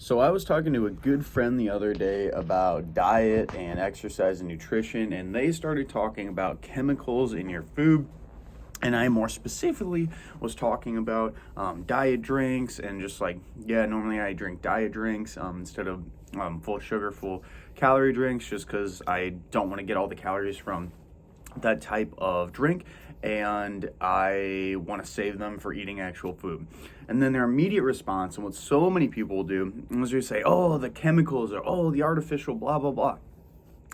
So I was talking to a good friend the other day about diet and exercise and nutrition, and they started talking about chemicals in your food. And I more specifically was talking about diet drinks and just like, yeah, normally I drink diet drinks instead of full sugar, full calorie drinks, just because I don't want to get all the calories from that type of drink, and I want to save them for eating actual food. And then their immediate response, and what so many people will do, is they say, oh, the chemicals, or oh, the artificial, blah, blah, blah.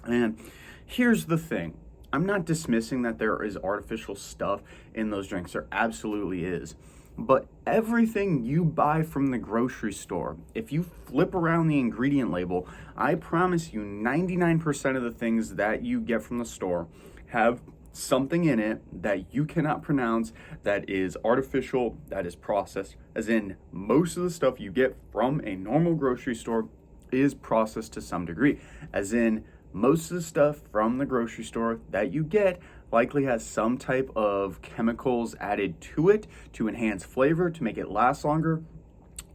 And here's the thing. I'm not dismissing that there is artificial stuff in those drinks. There absolutely is. But everything you buy from the grocery store, if you flip around the ingredient label, I promise you 99% of the things that you get from the store have something in it that you cannot pronounce, that is artificial, that is processed. As in, most of the stuff you get from a normal grocery store is processed to some degree. As in, most of the stuff from the grocery store that you get likely has some type of chemicals added to it to enhance flavor, to make it last longer,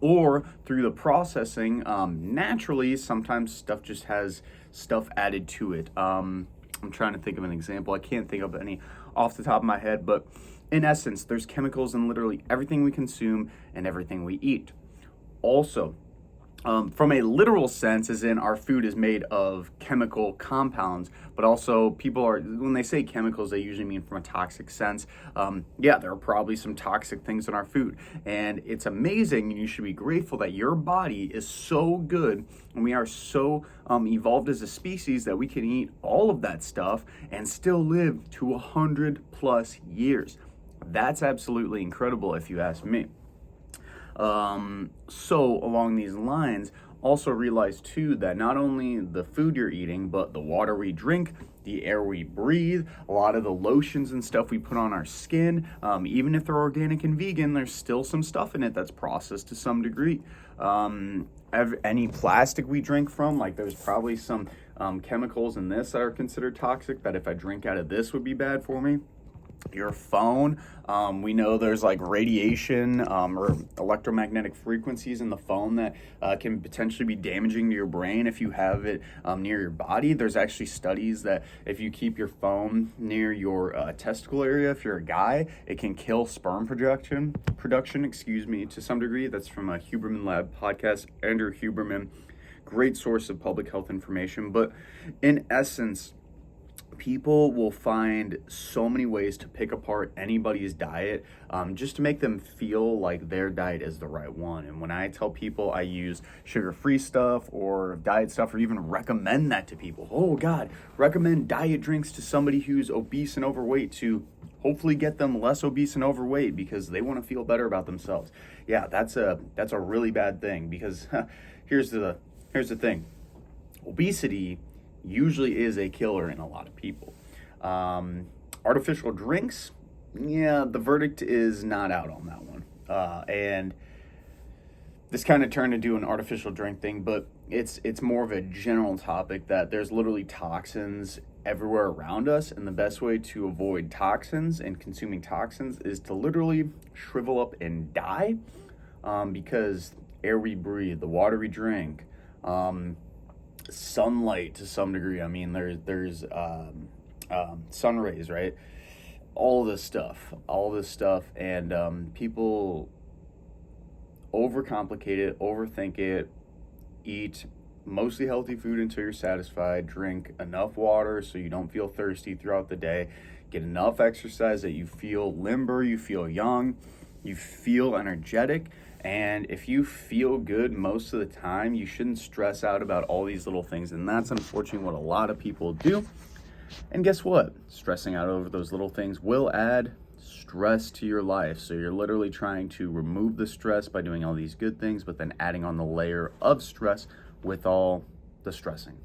or through the processing, naturally, sometimes stuff just has stuff added to it. I'm trying to think of an example. I can't think of any off the top of my head, but in essence, there's chemicals in literally everything we consume and everything we eat. Also, from a literal sense, as in our food is made of chemical compounds, but also people are, when they say chemicals, they usually mean from a toxic sense. Yeah, there are probably some toxic things in our food, and it's amazing, and you should be grateful that your body is so good, and we are so evolved as a species that we can eat all of that stuff and still live to 100+ years. That's absolutely incredible if you ask me. So along these lines, also realize too that not only the food you're eating, but the water we drink, the air we breathe, a lot of the lotions and stuff we put on our skin, even if they're organic and vegan, there's still some stuff in it that's processed to some degree. Any plastic we drink from, like there's probably some chemicals in this that are considered toxic that if I drink out of this would be bad for me. Your phone, we know there's like radiation or electromagnetic frequencies in the phone that can potentially be damaging to your brain if you have it near your body. There's actually studies that if you keep your phone near your testicle area, if you're a guy, it can kill sperm production, to some degree. That's from a Huberman Lab podcast. Andrew Huberman, great source of public health information. But in essence, people will find so many ways to pick apart anybody's diet just to make them feel like their diet is the right one. And when I tell people I use sugar-free stuff or diet stuff, or even recommend that to people, oh God, recommend diet drinks to somebody who's obese and overweight to hopefully get them less obese and overweight because they want to feel better about themselves. Yeah, that's a really bad thing, because here's the thing. Obesity usually is a killer in a lot of people. Artificial drinks, yeah, the verdict is not out on that one. And this kind of turned into an artificial drink thing, but it's more of a general topic that there's literally toxins everywhere around us, and the best way to avoid toxins and consuming toxins is to literally shrivel up and die, because air we breathe, the water we drink, sunlight to some degree. I mean, there's sun rays, right? All this stuff, and people overcomplicate it, overthink it, eat mostly healthy food until you're satisfied, drink enough water so you don't feel thirsty throughout the day, get enough exercise that you feel limber, you feel young, you feel energetic. And if you feel good most of the time, you shouldn't stress out about all these little things. And that's unfortunately what a lot of people do. And guess what? Stressing out over those little things will add stress to your life. So you're literally trying to remove the stress by doing all these good things, but then adding on the layer of stress with all the stressing.